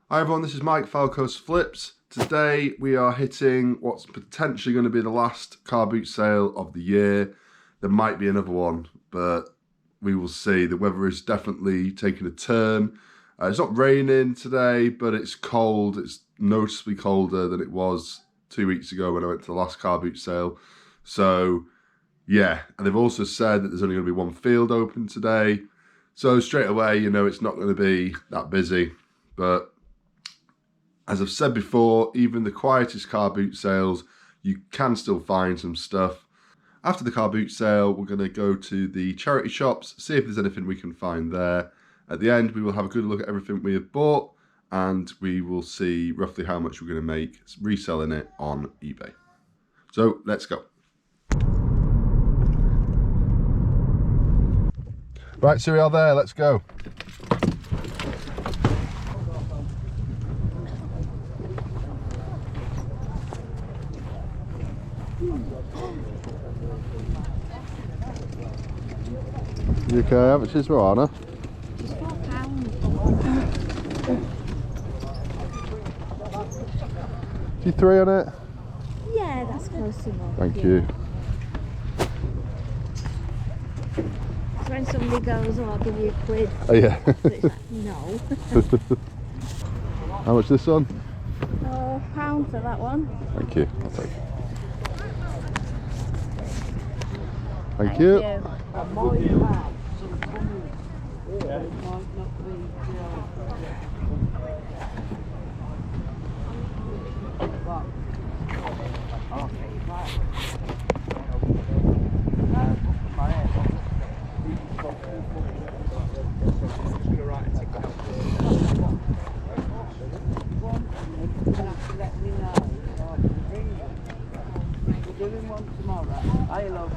Hi everyone, this is Mike Falco's Flips. Today we are hitting what's potentially going to be the last car boot sale of the year. There might be another one, but we will see. The weather is definitely taking a turn. It's not raining today, but it's cold. It's noticeably colder than it was 2 weeks ago when I went to the last car boot sale. So yeah, and they've also said that there's only going to be one field open today. So straight away, you know, it's not going to be that busy. But as I've said before, even the quietest car boot sales, you can still find some stuff. After the car boot sale, we're going to go to the charity shops, see if there's anything we can find there. At the end, we will have a good look at everything we have bought, and we will see roughly how much we're going to make reselling it on eBay. So let's go. Right, so we are there, let's go. You okay? How much is Moana? It's £4. You 3 on it? Yeah, that's close enough. Thank you. So when somebody goes, oh, I'll give you £1. Oh yeah. It's like, no. How much this one? £1 for that one. Thank you. I'll take it. Thank you.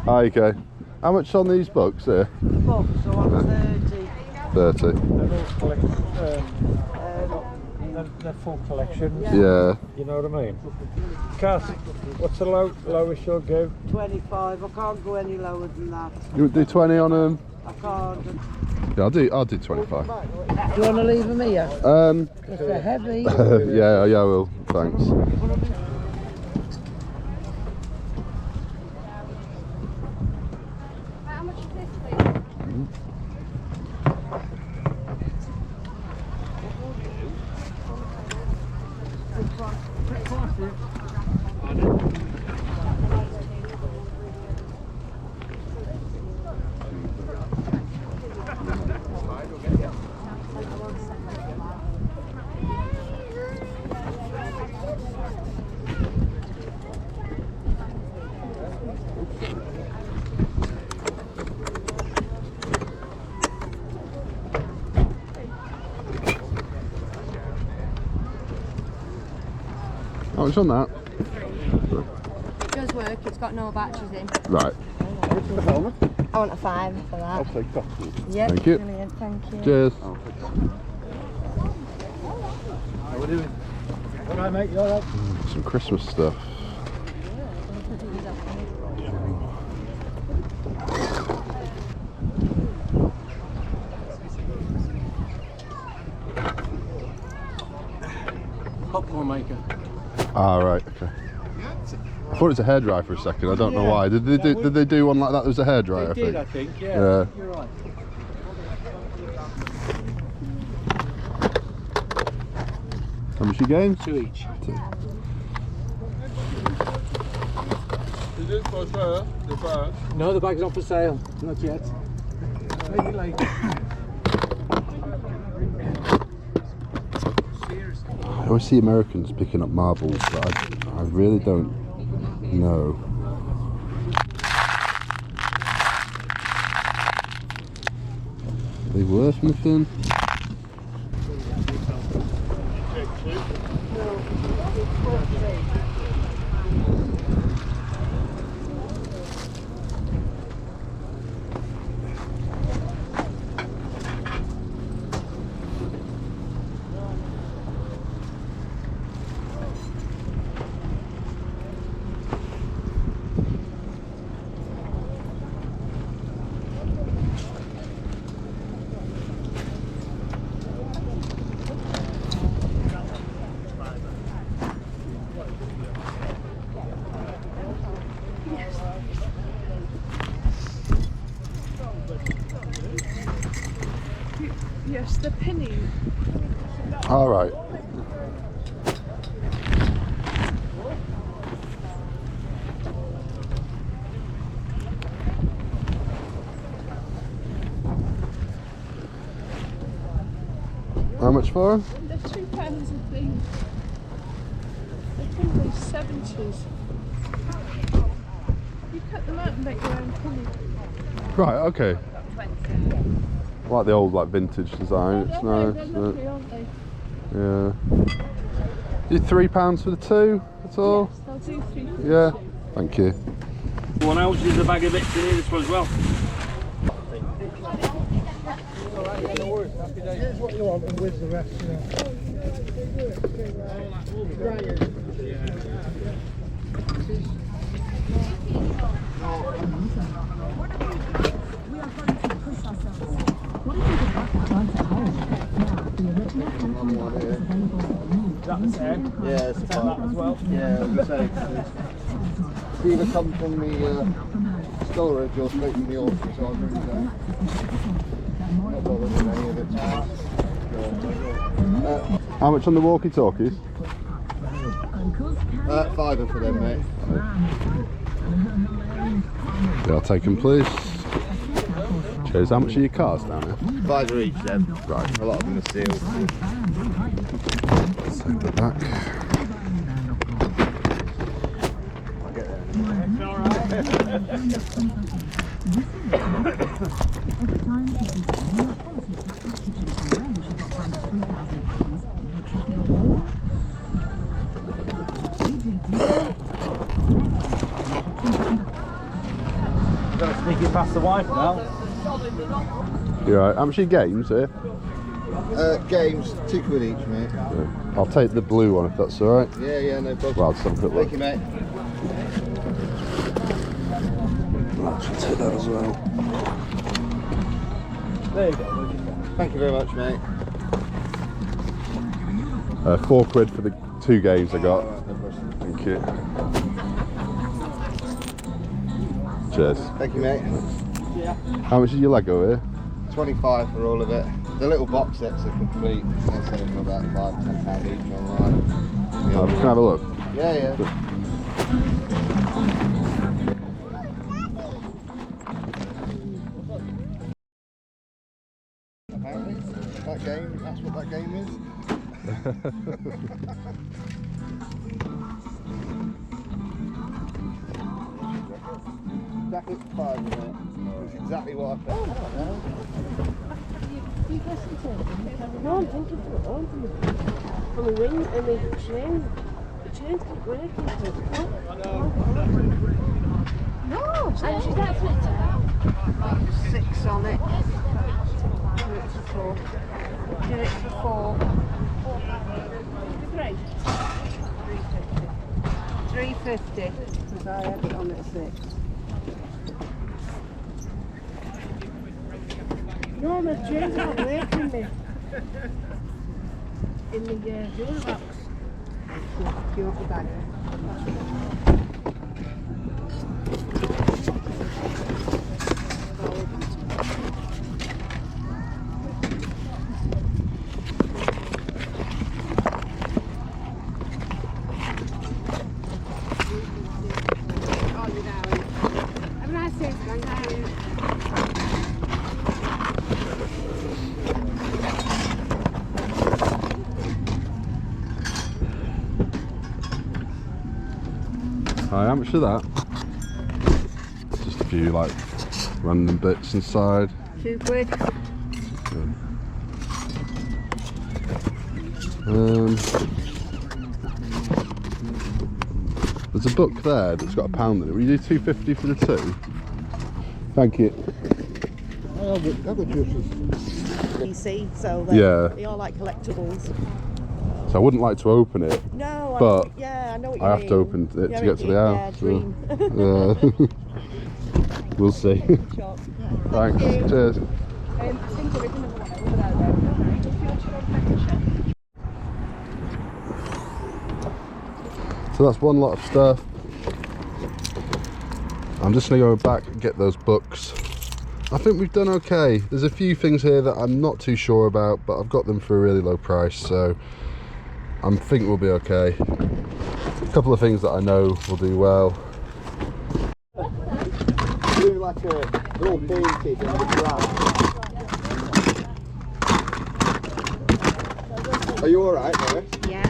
Hi, okay. How much on these books here? Books, so I'm 30. 30. They're full collections. Yeah. You know what I mean? Cass, what's the lowest you'll go? 25. I can't go any lower than that. You would do 20 on them? I can't. Yeah, I'll do 25. Do you want to leave them here? Because they're heavy. Yeah, I will. Thanks. How much is this, please? How much on that? It does work, it's got no batteries in. Right. I want a £5 for that. I'll take that. Yeah, Thank you. Brilliant, thank you. Cheers. How are we doing? All right, mate, you all right? Some Christmas stuff. Popcorn maker. Ah, right, okay. I thought it was a hairdryer for a second, I don't know why. Did they do one like that that was a hairdryer? They did, I think, yeah. Yeah. You're right. How much you getting? 2 each. 2. Is this for sale? The bag? No, the bag's not for sale. Not yet. Maybe later. I always see Americans picking up marbles, but I really don't know. Are they worth anything? Yes, the penny. All right. How much for them? They're £2 a thing. They're probably 70s. You cut them out and make your own penny. Right, okay. I like the old vintage design. It's nice. They're lovely, aren't they? Yeah. You £3 for the two? That's all? Yes, I'll do 3 for Yeah. the two. Thank you. 1 ounce is a bag of bits in here, this one as well. Here's what you want and with the rest, you know. Yeah, it's fine. As well. Yeah, as I say, it's either come from the storage or straight from the auction, so I really don't. Not bothered with any of it. How much on the walkie-talkies? £5 for them, mate. Yeah, I'll take them, please. Cheers. How much are your cars down here? £5 each, then. Right. A lot of them are sealed. Take that back. I'll get there. Gotta sneak it past the wife now. You alright? How much are your games here? Games, £2 each, mate. Yeah. I'll take the blue one if that's alright. Yeah, no problem. Well, I'll just have a quick look. Thank you, mate. I'll just take that as well. There you go. Thank you very much, mate. £4 for the 2 games I got. Alright, no problem. Thank you. Cheers. Thank you, mate. How much is your Lego here? 25 for all of it. The little box sets are complete. They're selling for about £5 to £10 each online. Oh, can I have a look? Yeah. Apparently, that game, that's what that game is. Jacket's £5, isn't it? It's exactly what I thought. You listen to it? No, I'm thinking for it on from the wing and the chain. The chain's keep working. No, and she's actually 6 on it. Do it for 4. Do it for 4. 350. 350. Because I had it on at 6. No, the chain's not working me. In the jewelry box. Do you want the bag? Oh, you're down. Have a nice day, thank you. Hi, how much is that? Just a few random bits inside. £2. There's a book there that's got £1 in it. Will you do £2.50 for the 2? Thank you. I've got juices. You see, so they are like collectibles. So I wouldn't like to open it. No, but I know what you mean. I have to open it to get to the house. Dream. We'll see. Sure. Thanks. Cheers. I think there is another one over there though. So that's one lot of stuff. I'm just going to go back and get those books I think we've done okay. There's a few things here that I'm not too sure about, but I've got them for a really low price, so I think we'll be okay. A couple of things that I know will do well. Do like a all painted and the grass. Are you alright there? Yeah.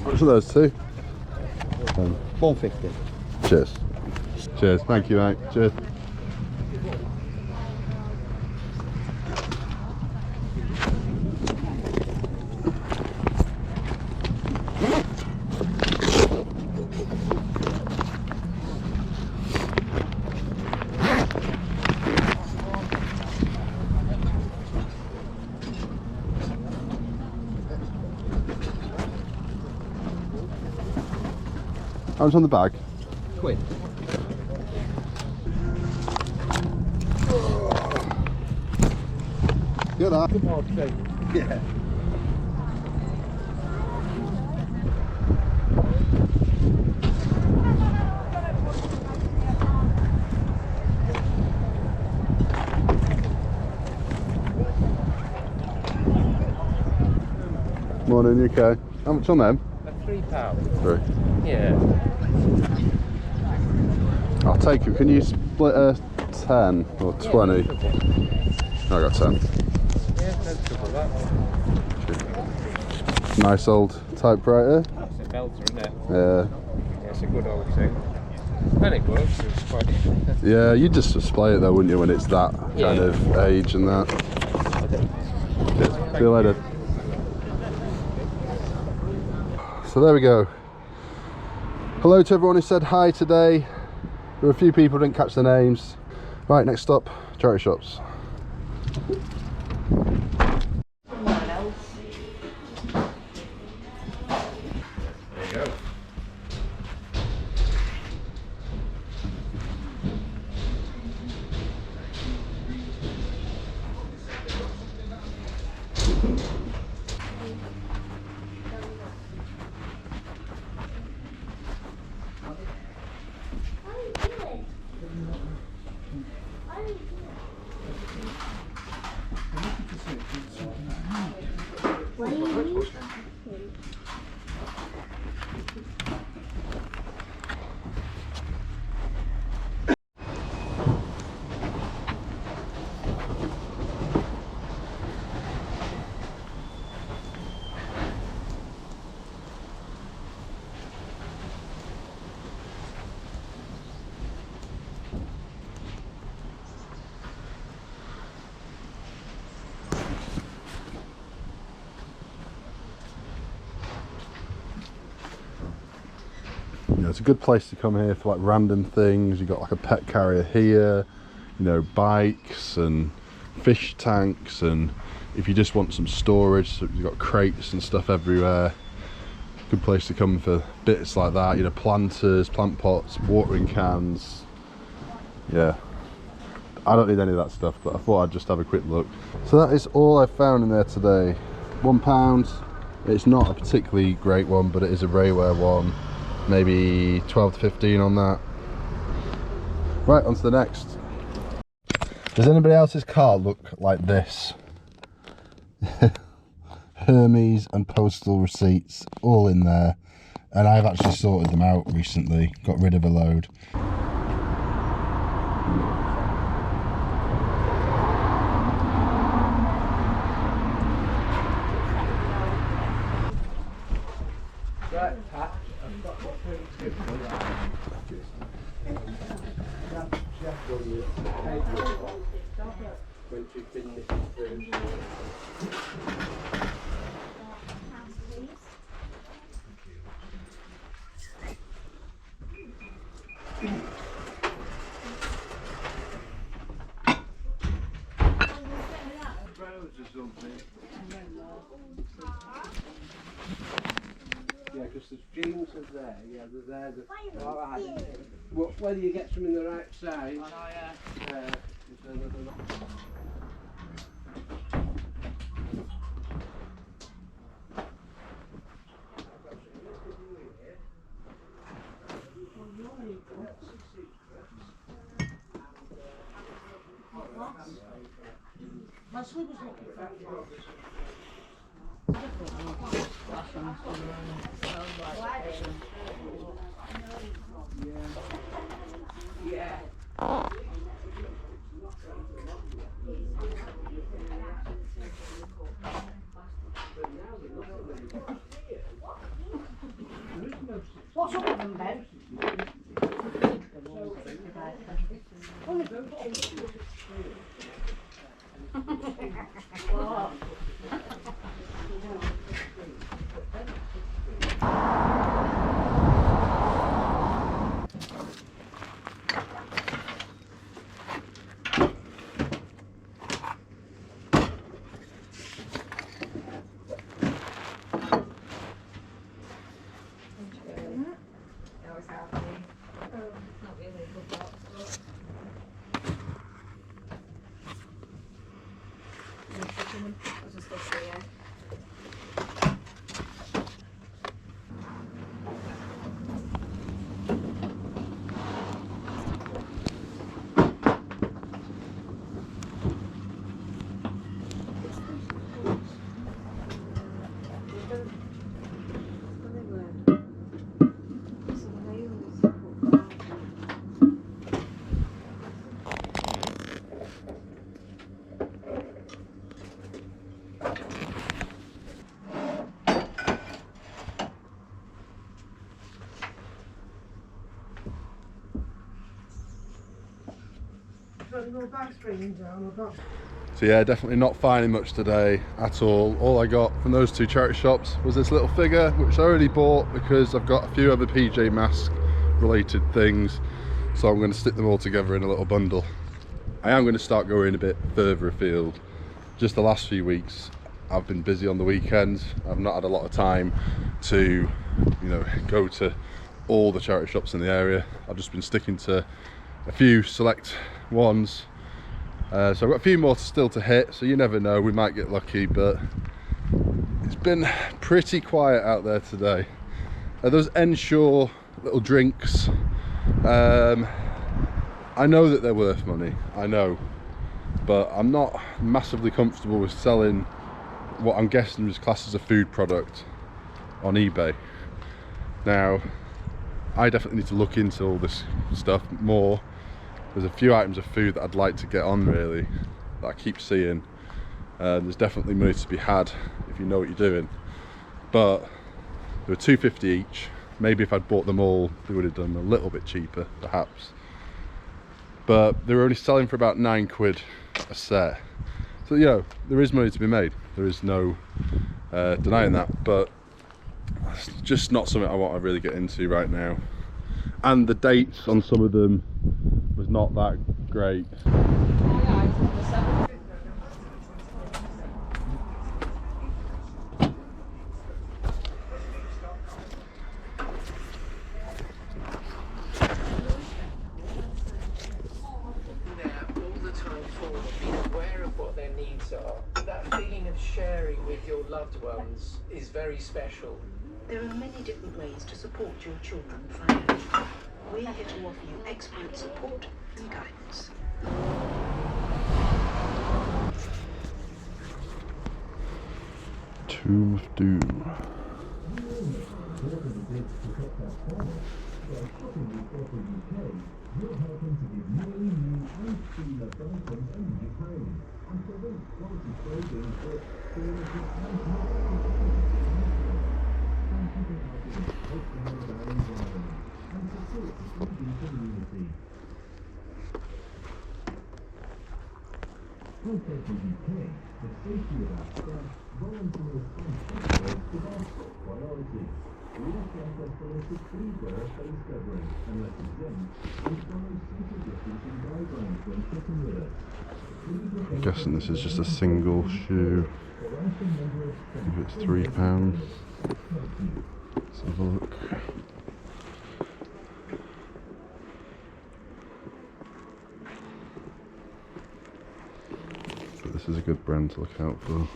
Which of those two? 150. Cheers. Cheers, thank you mate. Cheers. How much on the bag? Quid. Get that. Yeah. Morning, you okay? How much on them? £3. 3. Yeah. I'll take it. Can you split a 10 or 20? I got 10. Yeah, no trouble that. Nice old typewriter. That's a belter, isn't it? Yeah. Yeah, it's a good old thing. And it works, it's quite... Yeah, you just display it though, wouldn't you, when it's that Yeah. kind of age and that. Cheers. See you later. So there we go. Hello to everyone who said hi today. There were a few people who didn't catch their names. Right, next stop, charity shops. You know, it's a good place to come here for like random things. You've got like a pet carrier here, you know, bikes and fish tanks, and if you just want some storage, so you've got crates and stuff everywhere. Good place to come for bits like that, you know, planters, plant pots, watering cans. Yeah, I don't need any of that stuff, but I thought I'd just have a quick look. So that is all I found in there today. £1. It's not a particularly great one, but it is a Rayware one. Maybe 12 to 15 on that. Right, on to the next. Does anybody else's car look like this? Hermes and postal receipts all in there, and I've actually sorted them out recently, got rid of a load. Right, Pat, I've got what yeah, because there's jeans are there, yeah, they're there. Alright. Whether you get some in the right size. Oh, yeah. What's up with them, Ben? So yeah, definitely not finding much today at all. All I got from those two charity shops was this little figure, which I already bought because I've got a few other PJ Masks related things, so I'm going to stick them all together in a little bundle. I am going to start going a bit further afield. Just the last few weeks I've been busy on the weekends. I've not had a lot of time to, you know, go to all the charity shops in the area. I've just been sticking to a few select ones. So I've got a few more still to hit, so you never know, we might get lucky, but it's been pretty quiet out there today. Those Ensure little drinks, I know that they're worth money, I know, but I'm not massively comfortable with selling what I'm guessing is classed as a food product on eBay. Now, I definitely need to look into all this stuff more. There's a few items of food that I'd like to get on, really, that I keep seeing. There's definitely money to be had if you know what you're doing. But they were $2.50 each. Maybe if I'd bought them all, they would have done a little bit cheaper, perhaps. But they were only selling for about £9 a set. So, you know, there is money to be made. There is no denying that. But it's just not something I want to really get into right now. And the dates on some of them was not that great. Sharing with your loved ones is very special. There are many different ways to support your children financially. We're here to offer you expert support and guidance. Tomb of Doom. I'm guessing this is just a single shoe. I think it's £3. Let's have a look. But this is a good brand to look out for.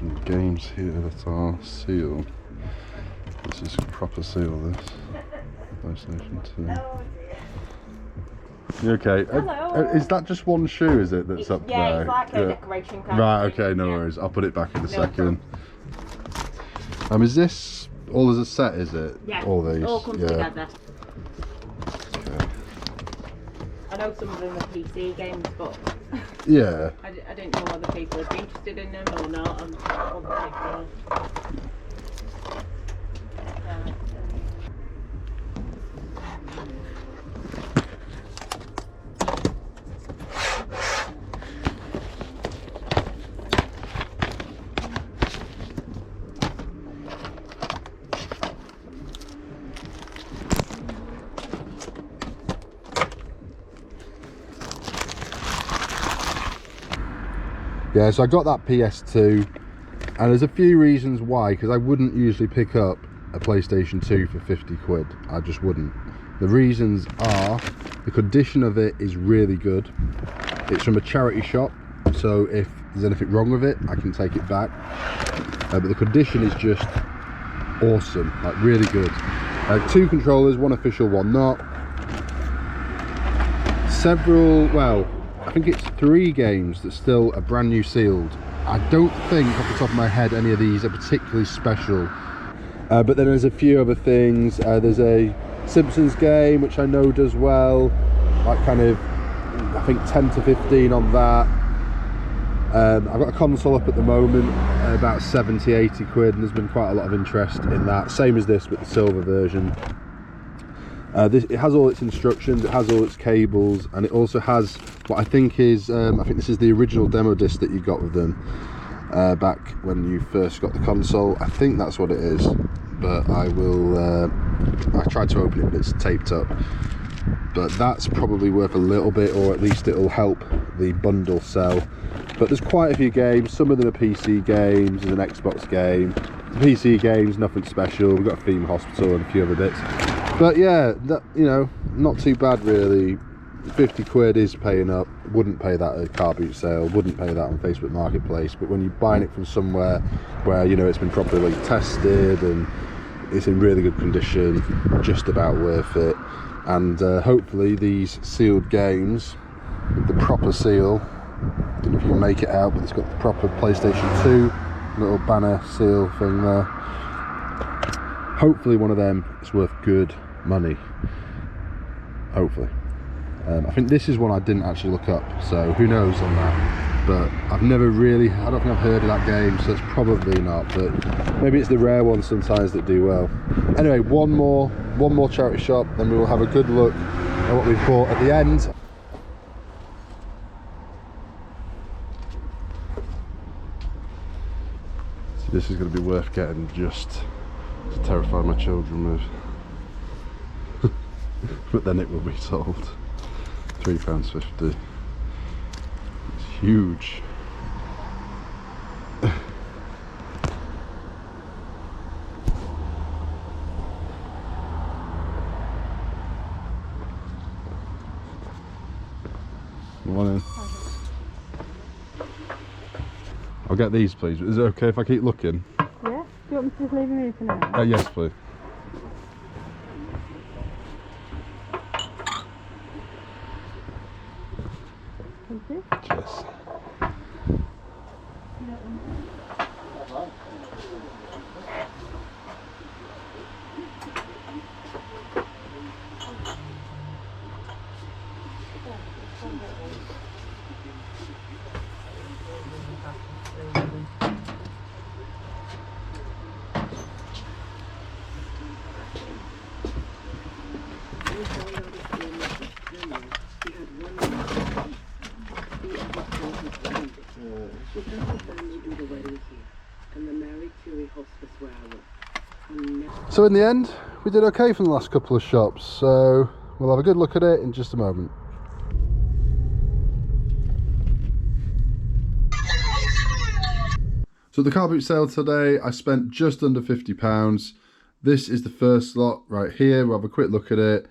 some games here that are sealed. This is proper seal, this. PlayStation 2. You okay? Hello. Is that just one shoe, is it, that's up there? Yeah, it's like a decoration kind Right, of thing. okay, no worries. I'll put it back in a second. Is this all as a set, is it? Yeah, all these? all come together. Okay. I know some of them are PC games, but Yeah. I didn't know whether people would be interested in them or not. I wasn't too sure. Yeah, so I got that PS2, and there's a few reasons why, because I wouldn't usually pick up a PlayStation 2 for 50 quid. I just wouldn't. The reasons are, the condition of it is really good. It's from a charity shop, so if there's anything wrong with it, I can take it back. But the condition is just awesome, like really good. 2 controllers, one official, one not. Several, well, I think it's 3 games that still are brand new sealed. I don't think off the top of my head any of these are particularly special. But then there's a few other things. There's a Simpsons game which I know does well, like kind of, I think 10 to 15 on that. I've got a console up at the moment, about 70, 80 quid, and there's been quite a lot of interest in that. Same as this, but the silver version. It has all its instructions, it has all its cables, and it also has what I think is, I think this is the original demo disc that you got with them back when you first got the console. I think that's what it is, but I tried to open it, but it's taped up. But that's probably worth a little bit, or at least it'll help the bundle sell. But there's quite a few games, some of them are PC games, there's an Xbox game. The PC games, nothing special, we've got a theme hospital and a few other bits. But yeah, you know, not too bad really. 50 quid is paying up. Wouldn't pay that at a car boot sale, wouldn't pay that on Facebook Marketplace, but when you're buying it from somewhere where, you know, it's been properly tested and it's in really good condition, just about worth it. And hopefully these sealed games with the proper seal, I don't know if you can make it out, but it's got the proper PlayStation 2 little banner seal thing there. Hopefully one of them is worth good money. Hopefully. I think this is one I didn't actually look up, so who knows on that. But I've never really, I don't think I've heard of that game, so it's probably not, but maybe it's the rare ones sometimes that do well. Anyway, one more charity shop, then we will have a good look at what we've bought at the end. So this is going to be worth getting just to terrify my children with. But then it will be sold. £3.50. It's huge. Morning. I'll get these, please. Is it okay if I keep looking? Yeah? Do you want me to just leave them here for now? Yes, please. Thank you. Cheers. So in the end, we did okay from the last couple of shops, so we'll have a good look at it in just a moment. So the car boot sale today, I spent just under £50. This is the first lot right here. We'll have a quick look at it.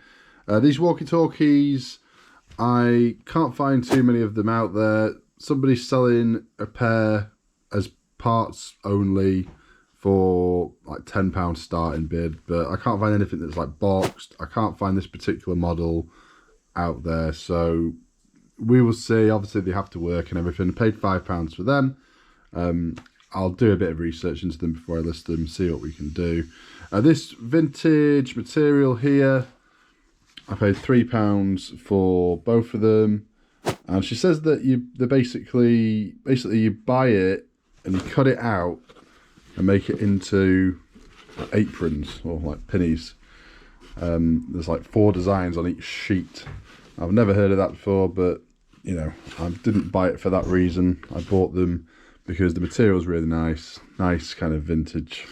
These walkie-talkies, I can't find too many of them out there. Somebody's selling a pair as parts only for like £10 starting bid, but I can't find anything that's like boxed. I can't find this particular model out there, so we will see. Obviously they have to work and everything. I paid £5 for them. I'll do a bit of research into them before I list them, see what we can do. This vintage material here, I paid £3 for both of them, and she says that they're basically you buy it and you cut it out and make it into aprons or like pinnies. There's like 4 designs on each sheet. I've never heard of that before, but you know, I didn't buy it for that reason. I bought them because the material is really nice kind of vintage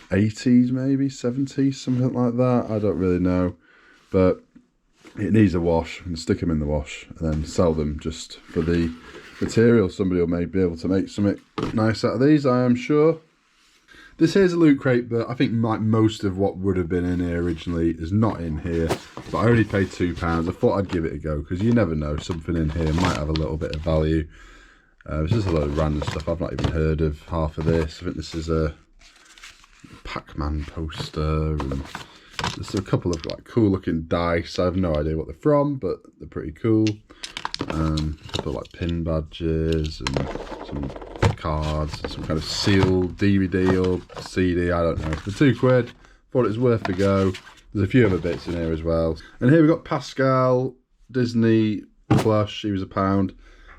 80s, maybe 70s, something like that. I don't really know, but it needs a wash, and stick them in the wash and then sell them just for the material. Somebody will maybe be able to make something nice out of these, I am sure. This here's a loot crate, but I think like most of what would have been in here originally is not in here. But I only paid £2. I thought I'd give it a go because you never know, something in here might have a little bit of value. It's just a lot of random stuff. I've not even heard of half of this. I think this is a Pac-Man poster, and there's a couple of like cool looking dice. I have no idea what they're from, but they're pretty cool. A couple of like pin badges and some cards, some kind of sealed DVD or CD, I don't know. For £2, thought it was worth a go. There's a few other bits in here as well. And here we've got Pascal, Disney plush. She was £1.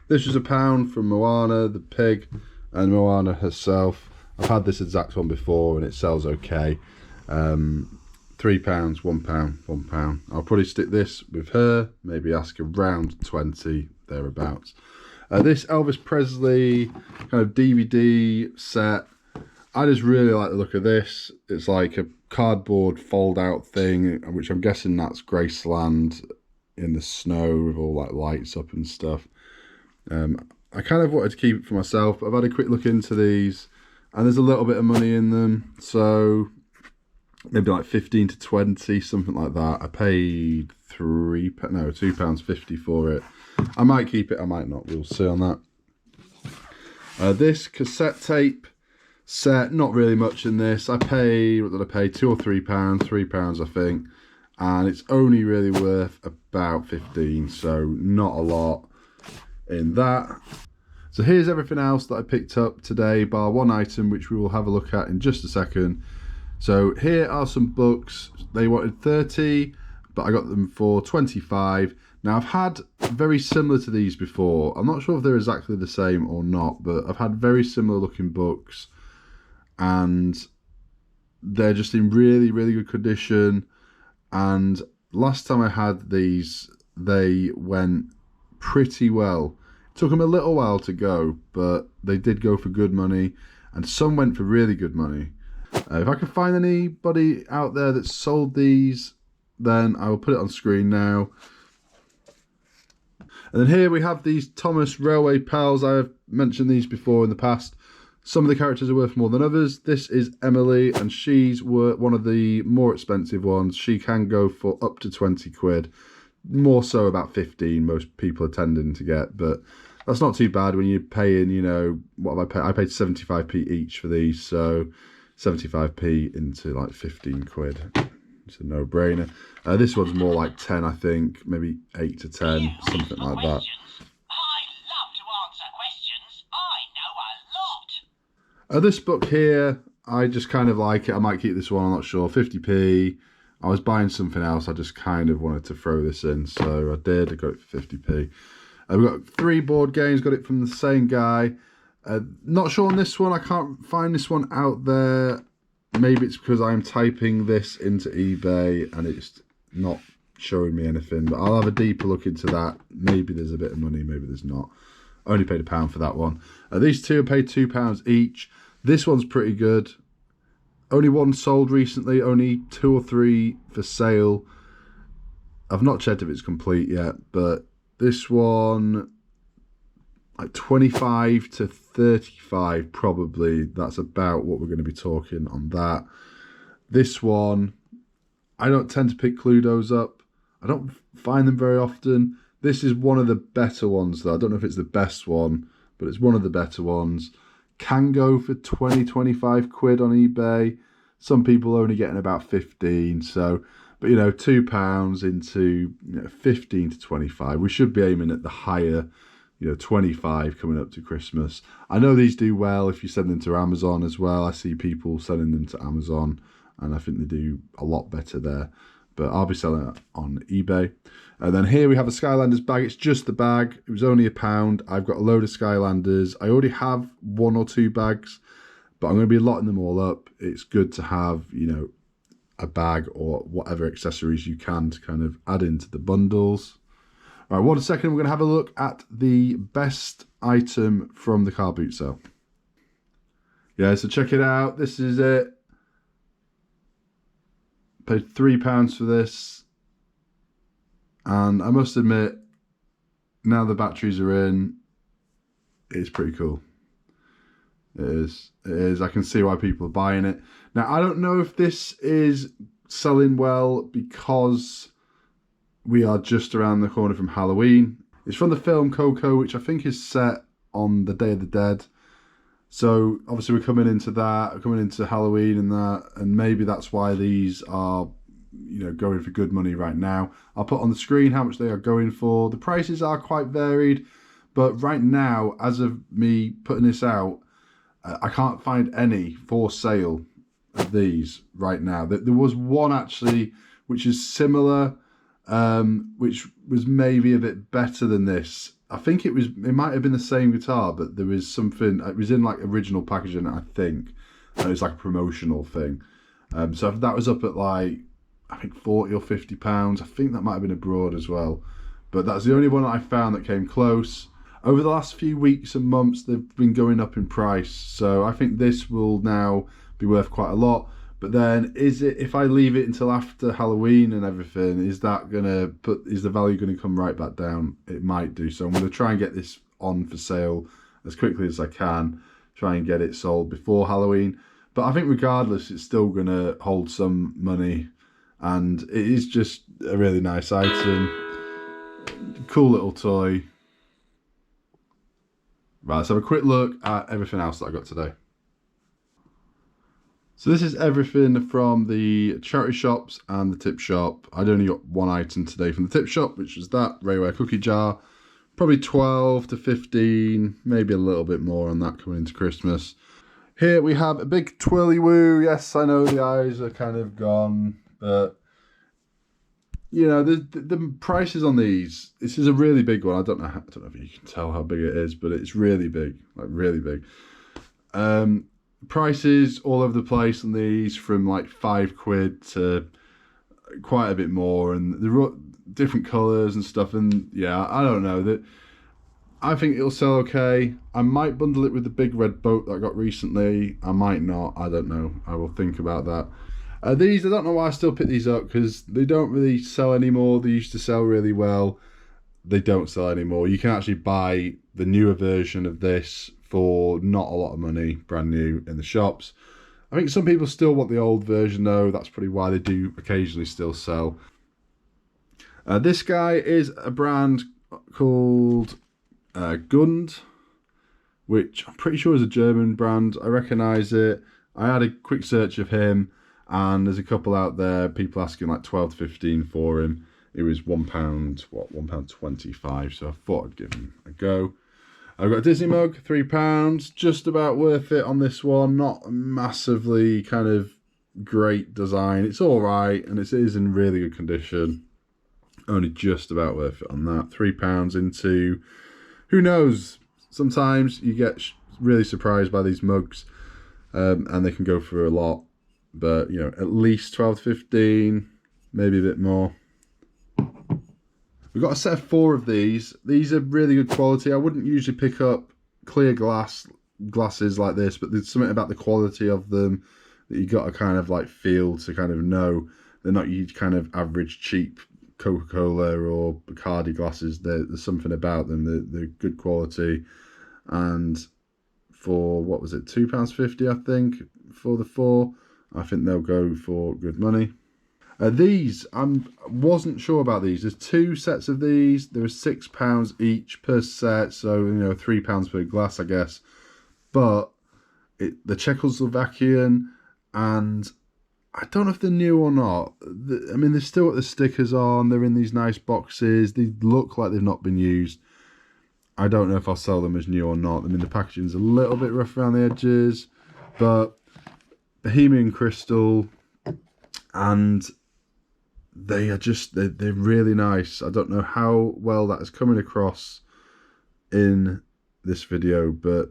This was £1 from Moana, the pig, and Moana herself. I've had this exact one before and it sells okay. £3, £1. I'll probably stick this with her, maybe ask around 20, thereabouts. This Elvis Presley kind of DVD set, I just really like the look of this. It's like a cardboard fold out thing, which I'm guessing that's Graceland in the snow with all like lights up and stuff. I kind of wanted to keep it for myself, but I've had a quick look into these and there's a little bit of money in them, so maybe like 15 to 20, something like that. I paid £2.50 for it. I might keep it, I might not, we'll see on that. This cassette tape set, not really much in this. I paid, what did I pay, £2 or £3? £3 I think, and it's only really worth about 15, so not a lot in that. So here's everything else that I picked up today, bar one item which we will have a look at in just a second. So here are some books. They wanted 30, but I got them for 25. Now I've had very similar to these before. I'm not sure if they're exactly the same or not, but I've had very similar looking books and they're just in really, really good condition. And last time I had these, they went pretty well. It took them a little while to go, but they did go for good money, and some went for really good money. If I can find anybody out there that sold these, then I will put it on screen now. And then here we have these Thomas Railway Pals. I have mentioned these before in the past. Some of the characters are worth more than others. This is Emily, and she's one of the more expensive ones. She can go for up to £20. More so about 15, most people are tending to get, but that's not too bad when you're paying, you know, what have I paid? I paid 75p each for these, so 75p into like £15. It's a no-brainer. This one's more like 10, I think, maybe 8 to 10, something like that. This book here, I just kind of like it. I might keep this one, I'm not sure. 50p. I was buying something else. I just kind of wanted to throw this in, so I did. I got it for 50p. We've got 3 board games. Got it from the same guy. Not sure on this one. I can't find this one out there. Maybe it's because I'm typing this into eBay and it's not showing me anything. But I'll have a deeper look into that. Maybe there's a bit of money. Maybe there's not. I only paid £1 for that one. These two I paid £2 each. This one's pretty good. Only one sold recently, only 2 or 3 for sale. I've not checked if it's complete yet, but this one, like 25 to 35 probably. That's about what we're going to be talking on that. This one, I don't tend to pick Cluedos up. I don't find them very often. This is one of the better ones though. I don't know if it's the best one, but it's one of the better ones. can go for 20-25 quid on eBay. Some people are only getting about 15. So, but you know, £2 into 15 to 25. We should be aiming at the higher, 25 coming up to Christmas. I know these do well if you send them to Amazon as well. I see people selling them to Amazon, and I think they do a lot better there. But I'll be selling it on eBay. And then here we have a Skylanders bag. It's just the bag. It was only £1. I've got a load of Skylanders. I already have 1 or 2 bags, but I'm going to be lotting them all up. It's good to have, a bag or whatever accessories you can to kind of add into the bundles. All right, 1 second. We're going to have a look at the best item from the car boot sale. Yeah, so check it out. This is it. Paid £3 for this. And I must admit, now the batteries are in, it's pretty cool. It is. It is. I can see why people are buying it. Now, I don't know if this is selling well because we are just around the corner from Halloween. It's from the film Coco, which I think is set on the Day of the Dead. So obviously we're coming into that, coming into Halloween and that, and maybe that's why these are, going for good money right now. I'll put on the screen how much they are going for. The prices are quite varied, but right now, as of me putting this out, I can't find any for sale of these right now. There was one actually, which is similar, which was maybe a bit better than this. I think it might have been the same guitar, but there was something, it was in like original packaging, I think. And it was like a promotional thing. So that was up at like, I think 40 or 50 pounds. I think that might have been abroad as well. But that's the only one that I found that came close. Over the last few weeks and months, they've been going up in price. So I think this will now be worth quite a lot. But then, if I leave it until after Halloween and everything, is the value going to come right back down? It might do. So I'm going to try and get this on for sale as quickly as I can. Try and get it sold before Halloween. But I think regardless, it's still going to hold some money. And it is just a really nice item. Cool little toy. Right, let's have a quick look at everything else that I got today. So this is everything from the charity shops and the tip shop. I'd only got 1 item today from the tip shop, which was that Rayware cookie jar. Probably 12 to 15, maybe a little bit more on that coming into Christmas. Here we have a big twirly woo. Yes, I know the eyes are kind of gone, but the prices on these. This is a really big one. I don't know if you can tell how big it is, but it's really big, like really big. Prices all over the place on these, from like 5 quid to quite a bit more, and the different colours and stuff. And yeah, I don't know. I think it'll sell okay. I might bundle it with the big red boat that I got recently. I might not. I don't know. I will think about that. These, I don't know why I still pick these up, because they don't really sell anymore. They used to sell really well. They don't sell anymore. You can actually buy the newer version of this for not a lot of money, brand new, in the shops. I think some people still want the old version though. That's probably why they do occasionally still sell. This guy is a brand called Gund, which I'm pretty sure is a German brand. I recognise it. I had a quick search of him, and there's a couple out there, people asking like 12 to 15 for him. It was £1.25, so I thought I'd give him a go. I've got a Disney mug, £3, just about worth it on this one. Not massively kind of great design. It's all right, and it is in really good condition. Only just about worth it on that. £3 into, who knows? Sometimes you get really surprised by these mugs, and they can go for a lot. But at least 12 to 15, maybe a bit more. We've got a set of 4 of these. These are really good quality. I wouldn't usually pick up clear glasses like this, but there's something about the quality of them that you got to kind of like feel to kind of know they're not your kind of average cheap Coca-Cola or Bacardi glasses. There's something about them. They're good quality. And for, what was it, £2.50 I think for the 4. I think they'll go for good money. These, I wasn't sure about these. There's 2 sets of these. There are £6 each per set, so £3 per glass, I guess. But the Czechoslovakian, and I don't know if they're new or not. I mean, they've still got the stickers on. They're in these nice boxes. They look like they've not been used. I don't know if I'll sell them as new or not. I mean, the packaging's a little bit rough around the edges, but Bohemian Crystal, and they are just, they're really nice. I don't know how well that is coming across in this video, but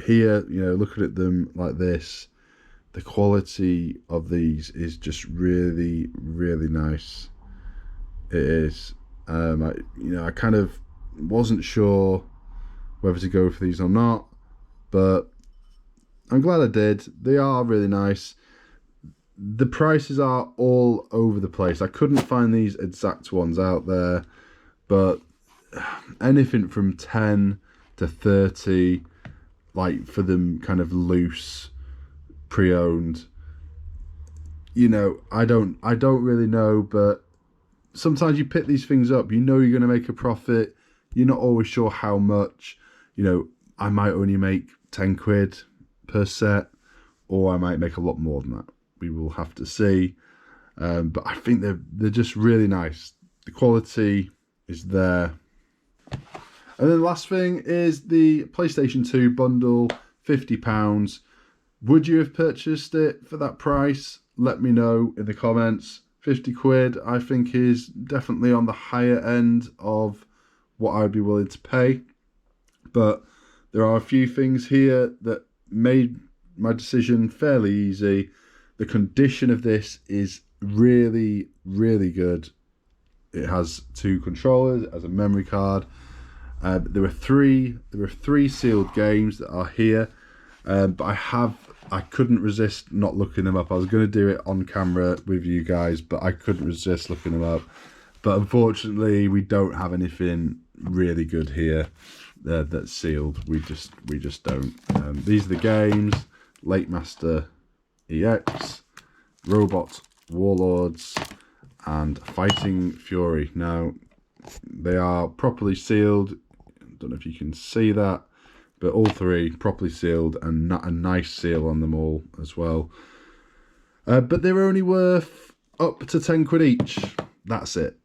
here, you know, looking at them like this, the quality of these is just really, really nice. It is. I kind of wasn't sure whether to go for these or not, but I'm glad I did. They are really nice. The prices are all over the place. I couldn't find these exact ones out there, but anything from 10 to 30, like for them kind of loose, pre-owned. You know, I don't really know, but sometimes you pick these things up, you know you're going to make a profit. You're not always sure how much. You know, I might only make 10 quid per set, or I might make a lot more than that. We will have to see. But I think they're just really nice. The quality is there. And then the last thing is the PlayStation 2 bundle, £50. Would you have purchased it for that price? Let me know in the comments. 50 quid, I think, is definitely on the higher end of what I'd be willing to pay. But there are a few things here that made my decision fairly easy. The condition of this is really, really good. It has 2 controllers, it has a memory card. There are three sealed games that are here, but I couldn't resist not looking them up. I was going to do it on camera with you guys, but I couldn't resist looking them up. But unfortunately, we don't have anything really good here that's sealed. We just don't. These are the games: Lake Master EX, Robot Warlords, and Fighting Fury. Now, they are properly sealed. I don't know if you can see that, but all 3 properly sealed, and a nice seal on them all as well. But they're only worth up to 10 quid each. That's it.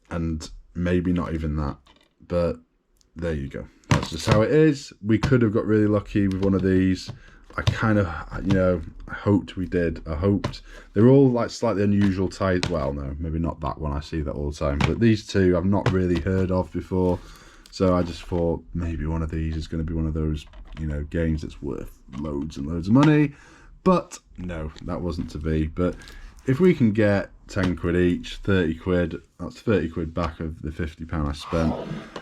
And maybe not even that. But there you go. That's just how it is. We could have got really lucky with one of these. I kind of, you know, I hoped we did. I hoped. They're all like slightly unusual type. Well, no, maybe not that one. I see that all the time. But these 2 I've not really heard of before. So I just thought maybe one of these is going to be one of those, you know, games that's worth loads and loads of money. But no, that wasn't to be. But if we can get 10 quid each, 30 quid, that's 30 quid back of the £50 I spent.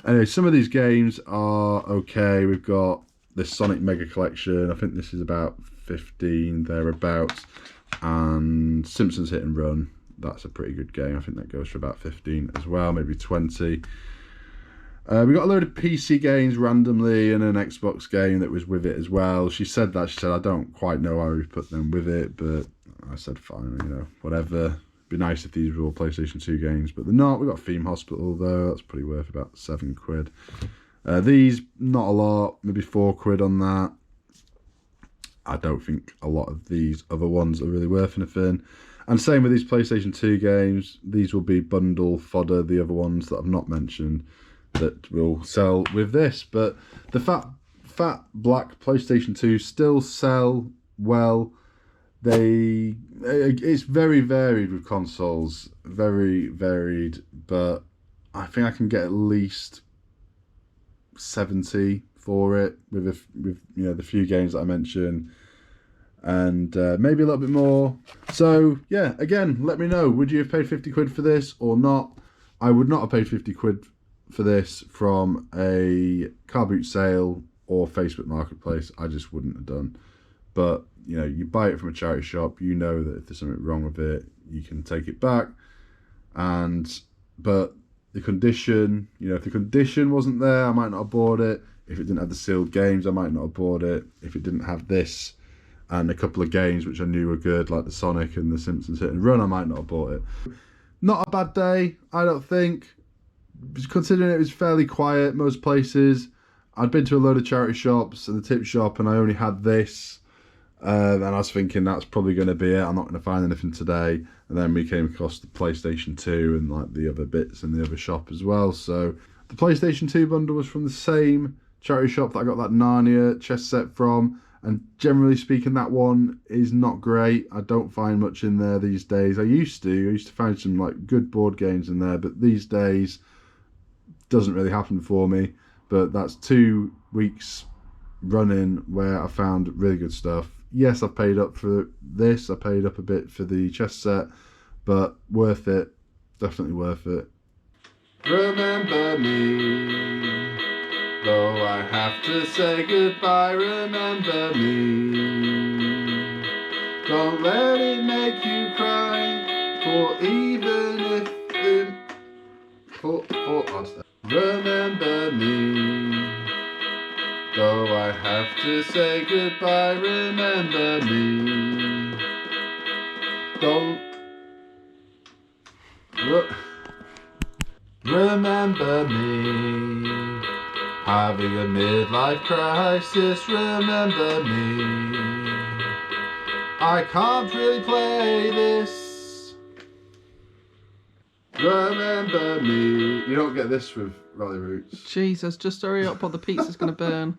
Anyway, some of these games are okay. We've got this Sonic Mega Collection. I think this is about 15 thereabouts. And Simpsons Hit and Run. That's a pretty good game. I think that goes for about 15 as well, maybe 20. We got a load of PC games randomly and an Xbox game that was with it as well. She said that. She said, I don't quite know how we put them with it, but I said, fine, you know, whatever. It'd be nice if these were all PlayStation 2 games, but they're not. We got Theme Hospital though. That's pretty worth about 7 quid. These, not a lot, maybe 4 quid on that. I don't think a lot of these other ones are really worth anything. And same with these PlayStation 2 games. These will be bundle fodder, the other ones that I've not mentioned, that will sell with this. But the fat black PlayStation 2 still sell well. It's very varied with consoles, very varied, but I think I can get at least 70 for it with you know, the few games that I mentioned, and maybe a little bit more. So yeah, again, let me know, would you have paid 50 quid for this or not? I would not have paid 50 quid for this from a car boot sale or Facebook Marketplace. I just wouldn't have done. But you know, you buy it from a charity shop, you know that if there's something wrong with it, you can take it back. But the condition, you know, if the condition wasn't there, I might not have bought it. If it didn't have the sealed games, I might not have bought it. If it didn't have this and a couple of games which I knew were good, like the Sonic and the Simpsons Hit and Run, I might not have bought it. Not a bad day, I don't think. Considering it was fairly quiet most places, I'd been to a load of charity shops and the tip shop, and I only had this. And I was thinking that's probably going to be it. I'm not going to find anything today. And then we came across the PlayStation 2 and like the other bits in the other shop as well. So the PlayStation 2 bundle was from the same charity shop that I got that Narnia chess set from. And generally speaking, that one is not great. I don't find much in there these days. I used to find some like good board games in there, but these days doesn't really happen for me. But that's 2 weeks running where I found really good stuff. Yes, I've paid up for this. I paid up a bit for the chess set, but worth it. Definitely worth it. Remember me, though I have to say goodbye. Remember me. Don't let it make you cry, for even if the remember me. Though I have to say goodbye, remember me. Don't remember me. Having a midlife crisis, remember me. I can't really play this. Remember me. You don't get this with Rally Roots. Jesus, just hurry up or the pizza's going to burn.